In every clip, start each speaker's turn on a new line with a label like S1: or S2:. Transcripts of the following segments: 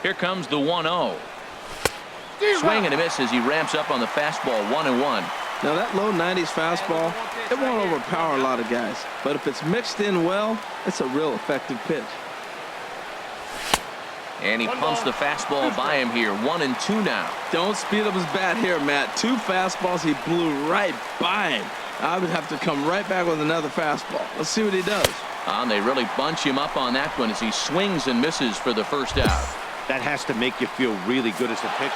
S1: Here comes the 1-0. Swing and a miss as he ramps up on the fastball. 1-1.
S2: Now that low 90s fastball, it won't overpower a lot of guys. But if it's mixed in well, it's a real effective pitch.
S1: And he pumps the fastball by him here. 1-2 now.
S2: Don't speed up his bat here, Matt. 2 fastballs he blew right by him. I would have to come right back with another fastball. Let's see what he does.
S1: And they really bunch him up on that one as he swings and misses for the first out.
S3: That has to make you feel really good as a pitcher.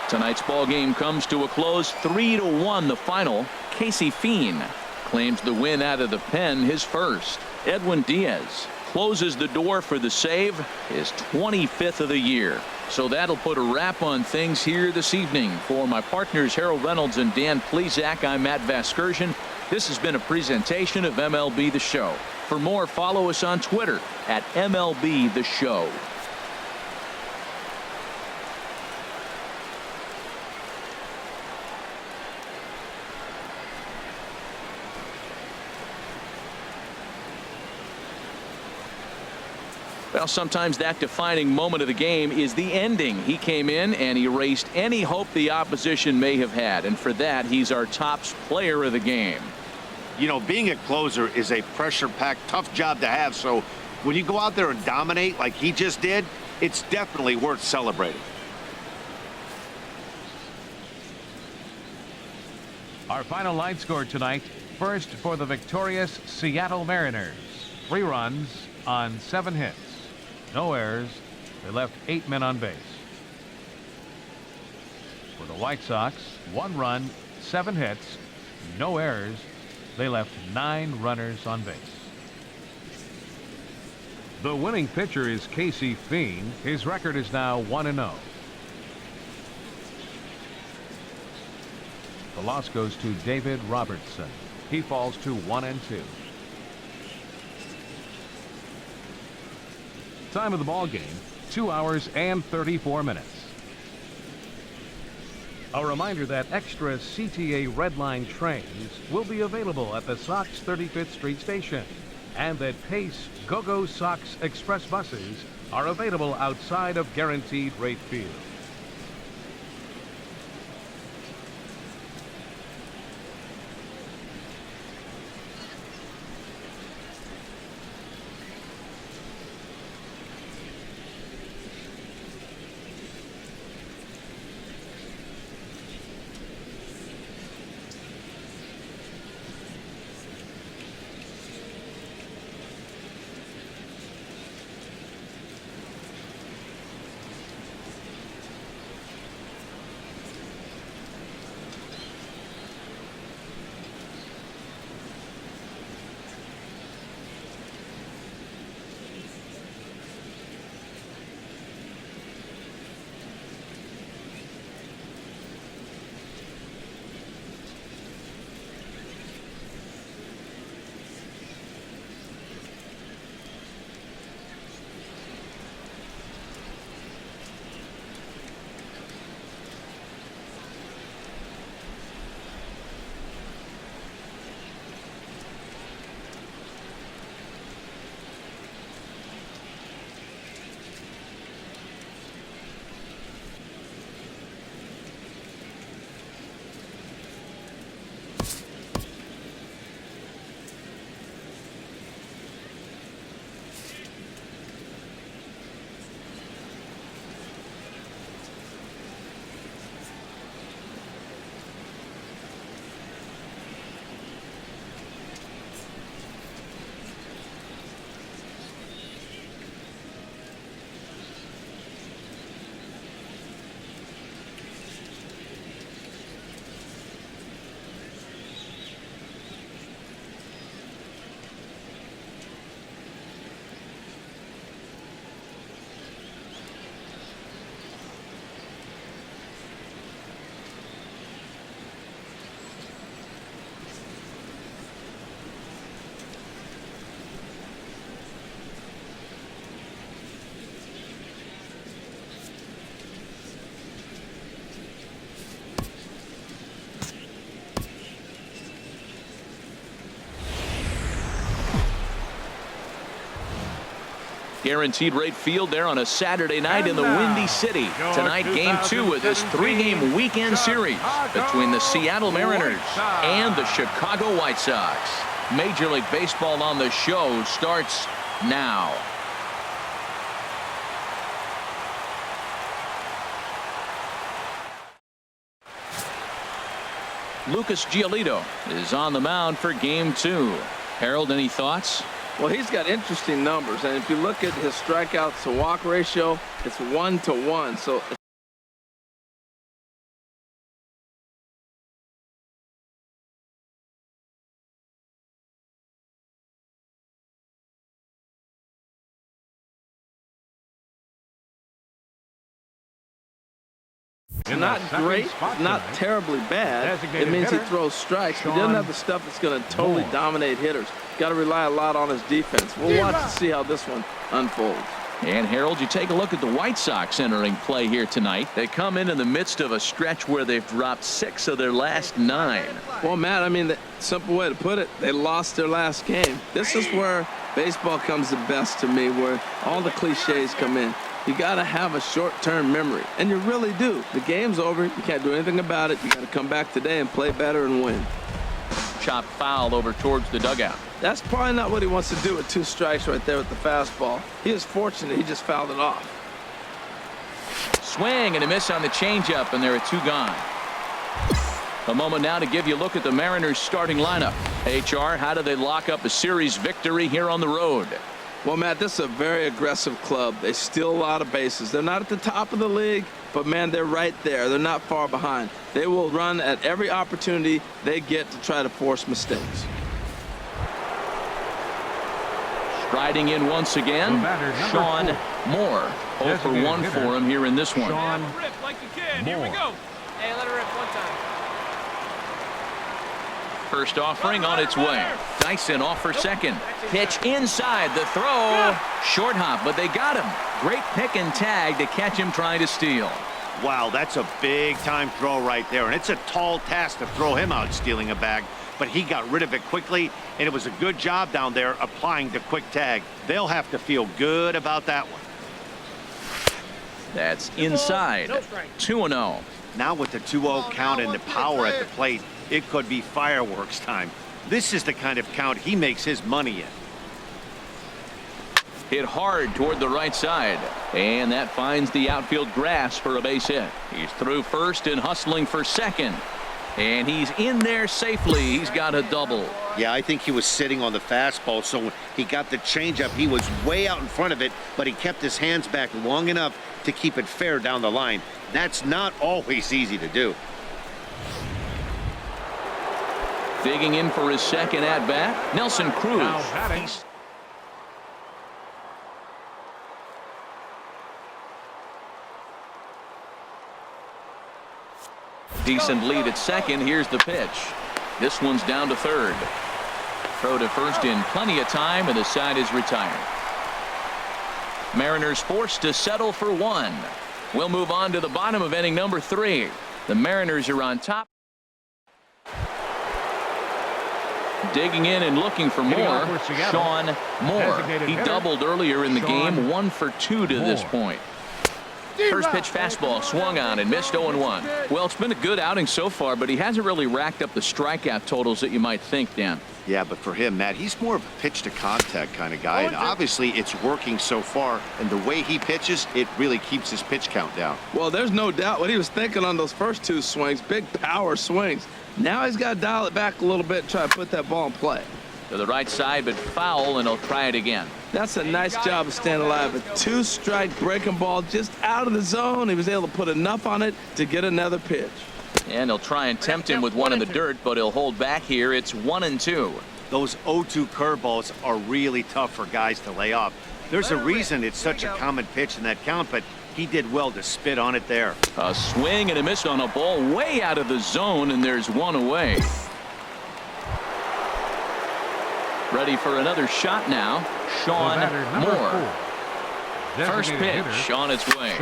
S1: Tonight's ball game comes to a close. 3-1 the final. Casey Fien claims the win out of the pen, his first. Edwin Diaz closes the door for the save, his 25th of the year. So that'll put a wrap on things here this evening. For my partners Harold Reynolds and Dan Plesac, I'm Matt Vasgersian. This has been a presentation of MLB The Show. For more, follow us on Twitter at MLB The Show. Well, sometimes that defining moment of the game is the ending. He came in and erased any hope the opposition may have had, and for that he's our top player of the game.
S3: You know, being a closer is a pressure-packed, tough job to have, so when you go out there and dominate like he just did, it's definitely worth celebrating.
S4: Our final line score tonight: first for the victorious Seattle Mariners, 3 runs on 7 hits. No errors. They left 8 men on base. For the White Sox, 1 run, 7 hits, no errors. They left 9 runners on base. The winning pitcher is Casey Fien. His record is now 1-0. The loss goes to David Robertson. He falls to 1-2. Time of the ball game, 2 hours and 34 minutes. A reminder that extra CTA Red Line trains will be available at the Sox 35th Street station, and that Pace Go-Go Sox Express buses are available outside of Guaranteed Rate Field.
S1: Guaranteed Rate Field there on a Saturday night in the Windy City. Tonight, Game 2 of this 3-game weekend series between the Seattle Mariners and the Chicago White Sox. Major League Baseball on the Show starts now. Lucas Giolito is on the mound for Game 2. Harold, any thoughts?
S2: Well, he's got interesting numbers, and if you look at his strikeouts to walk ratio, it's 1-to-1. So it's not great, not terribly bad. It means he throws strikes, but he doesn't have the stuff that's going to totally dominate hitters. Got to rely a lot on his defense. We'll watch to see how this one unfolds.
S1: And Harold, you take a look at the White Sox entering play here tonight. They come in the midst of a stretch where they've dropped 6 of their last 9.
S2: Well, Matt, I mean, the simple way to put it, they lost their last game. This is where baseball comes the best to me, where all the cliches come in. You got to have a short-term memory, and you really do. The game's over. You can't do anything about it. You got to come back today and play better and win.
S1: Chop foul over towards the dugout.
S2: That's probably not what he wants to do with 2 strikes right there with the fastball. He is fortunate he just fouled it off.
S1: Swing and a miss on the changeup, and there are 2 gone. A moment now to give you a look at the Mariners starting lineup. HR, how do they lock up a series victory here on the road?
S2: Well, Matt, this is a very aggressive club. They steal a lot of bases. They're not at the top of the league, but, man, they're right there. They're not far behind. They will run at every opportunity they get to try to force mistakes.
S1: Striding in once again, Sean Moore. 0 for 1 for him here in this one.
S5: Sean like you can. Here we go. Hey, let her rip one time.
S1: First offering on its way. Dyson off for second. Pitch inside. The throw. Short hop, but they got him. Great pick and tag to catch him trying to steal.
S3: Wow, that's a big-time throw right there, and it's a tall task to throw him out stealing a bag, but he got rid of it quickly, and it was a good job down there applying the quick tag. They'll have to feel good about that one.
S1: That's inside. 2-0.
S3: Now with the 2-0 count and the power at the plate, it could be fireworks time. This is the kind of count he makes his money in.
S1: Hit hard toward the right side, and that finds the outfield grass for a base hit. He's through first and hustling for second, and he's in there safely. He's got a double.
S3: Yeah, I think he was sitting on the fastball, so when he got the changeup, he was way out in front of it, but he kept his hands back long enough to keep it fair down the line. That's not always easy to do.
S1: Digging in for his second at-bat, Nelson Cruz. Decent lead at second. Here's the pitch. This one's down to third. Throw to first in plenty of time, and the side is retired. Mariners forced to settle for 1. We'll move on to the bottom of inning number 3. The Mariners are on top. Digging in and looking for more, Sean Moore. He doubled earlier in the game, 1 for 2 to this point. First pitch fastball swung on and missed 0-1. Well, it's been a good outing so far, but he hasn't really racked up the strikeout totals that you might think, Dan.
S3: Yeah, but for him, Matt, he's more of a pitch to contact kind of guy, and obviously it's working so far, and the way he pitches, it really keeps his pitch count down.
S2: Well, there's no doubt what he was thinking on those first 2 swings, big power swings. Now he's got to dial it back a little bit and try to put that ball in play.
S1: To the right side, but foul, and he'll try it again.
S2: That's a nice job of staying alive. A 2-strike breaking ball just out of the zone. He was able to put enough on it to get another pitch.
S1: And he'll try and tempt him with one in the dirt, but he'll hold back here. It's 1-2.
S3: Those 0-2 curveballs are really tough for guys to lay off. There's a reason it's such a common pitch in that count, but he did well to spit on it there.
S1: A swing and a miss on a ball way out of the zone, and there's 1 away. Ready for another shot now, Sean Moore. First pitch on its way.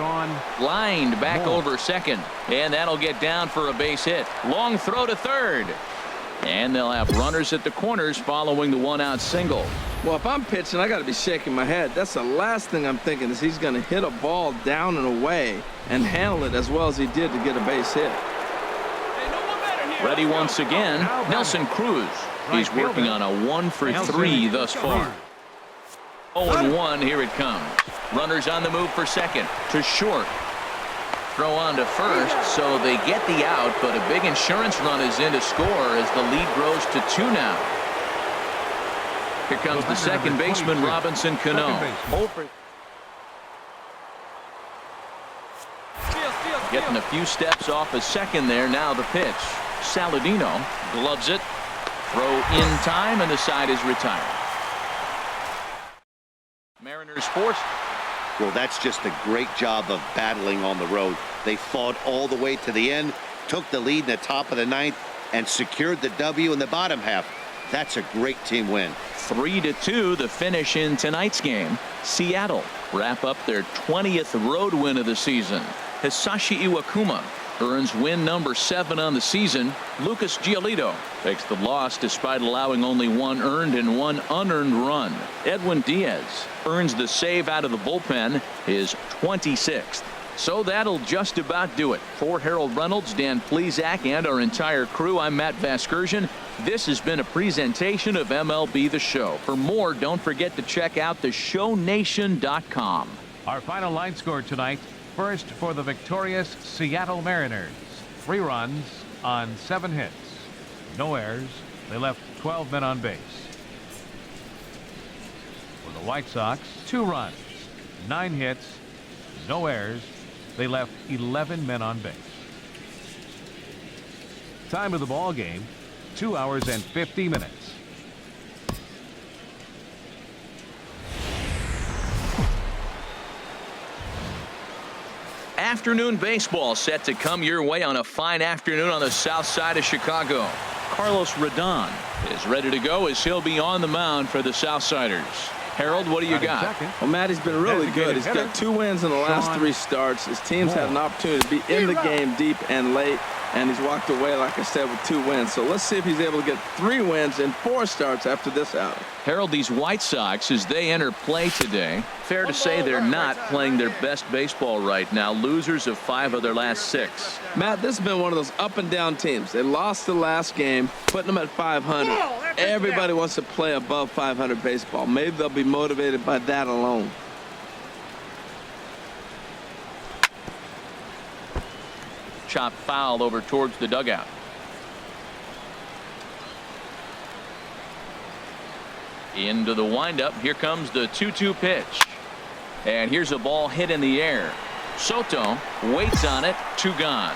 S1: Lined back over second, and that'll get down for a base hit. Long throw to third, and they'll have runners at the corners following the 1-out single.
S2: Well, if I'm pitching, I got to be shaking my head. That's the last thing I'm thinking is he's going to hit a ball down and away and handle it as well as he did to get a base hit.
S1: Ready once again, Nelson Cruz. He's working on a 1-for-3 thus far. 0-1, here it comes. Runners on the move for second. To short. Throw on to first, so they get the out, but a big insurance run is in to score as the lead grows to 2 now. Here comes the second baseman, Robinson Cano. Getting a few steps off a second there. Now the pitch. Saladino gloves it. Throw in time, and the side is retired. Mariners forced.
S3: Well, that's just a great job of battling on the road. They fought all the way to the end, took the lead in the top of the 9th, and secured the W in the bottom half. That's a great team win.
S1: 3-2 the finish in tonight's game. Seattle wrap up their 20th road win of the season. Hisashi Iwakuma earns win number 7 on the season. Lucas Giolito takes the loss despite allowing only 1 earned and 1 unearned run. Edwin Diaz earns the save out of the bullpen, his 26th. So that'll just about do it. For Harold Reynolds, Dan Plesac, and our entire crew, I'm Matt Vasgersian. This has been a presentation of MLB The Show. For more, don't forget to check out theshownation.com.
S4: Our final line score tonight. First for the victorious Seattle Mariners. 3 runs on 7 hits. No errors. They left 12 men on base. For the White Sox, 2 runs, 9 hits, no errors. They left 11 men on base. Time of the ball game, 2 hours and 50 minutes.
S1: Afternoon baseball set to come your way on a fine afternoon on the south side of Chicago. Carlos Rodon is ready to go as he'll be on the mound for the Southsiders. Harold, what do you got?
S2: Well, Matt, he's been really good. He's got 2 wins in the last 3 starts. His team's had an opportunity to be in the game deep and late, and he's walked away, like I said, with 2 wins. So let's see if he's able to get 3 wins in 4 starts after this outing.
S1: Harold, these White Sox, as they enter play today, fair to say they're not playing their best baseball right now. Losers of 5 of their last 6.
S2: Matt, this has been one of those up and down teams. They lost the last game, putting them at 500. Everybody wants to play above 500 baseball. Maybe they'll be motivated by that alone.
S1: Chop foul over towards the dugout. Into the windup. Here comes the 2-2 pitch. And here's a ball hit in the air. Soto waits on it. 2 gone.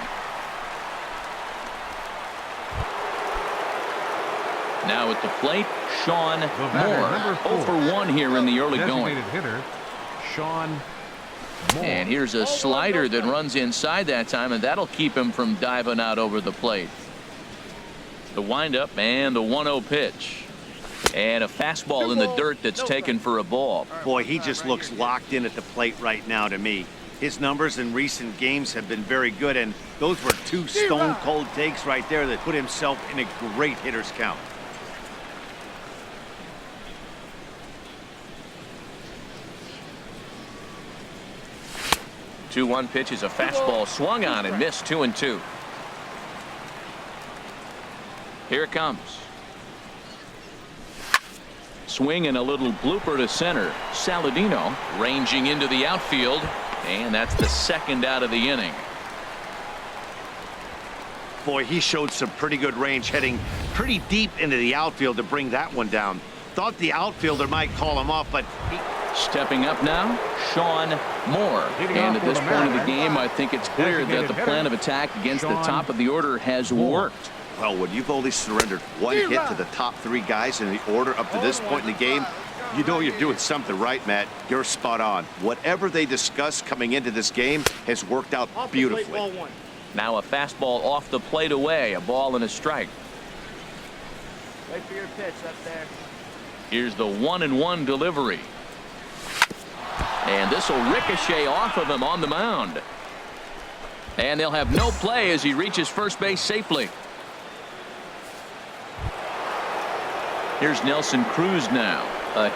S1: Now at the plate, Sean Moore. 0 for 1 here in the early going.
S4: Hitter, Sean Moore.
S1: And here's a slider that runs inside that time, and that'll keep him from diving out over the plate. The windup and the 1-0 pitch. And a fastball in the dirt that's taken for a ball.
S3: Boy, he just looks locked in at the plate right now to me. His numbers in recent games have been very good, and those were 2 stone-cold takes right there that put himself in a great hitter's count.
S1: The 2-1 pitch is a fastball swung on and missed. 2-2. Here it comes. Swing and a little blooper to center. Saladino ranging into the outfield, and that's the 2nd out of the inning.
S3: Boy, he showed some pretty good range, heading pretty deep into the outfield to bring that one down. Thought the outfielder might call him off, but he...
S1: Stepping up now, Sean Moore. And at this point of the game, I think it's clear that the plan of attack against the top of the order has worked.
S3: Well, when you've only surrendered 1 hit to the top 3 guys in the order up to this point in the game, you know you're doing something right, Matt. You're spot on. Whatever they discussed coming into this game has worked out beautifully.
S1: Now a fastball off the plate away, a ball and a strike.
S5: Wait for your pitch up there.
S1: Here's the 1-1 delivery. And this will ricochet off of him on the mound. And they'll have no play as he reaches first base safely. Here's Nelson Cruz now. a hit.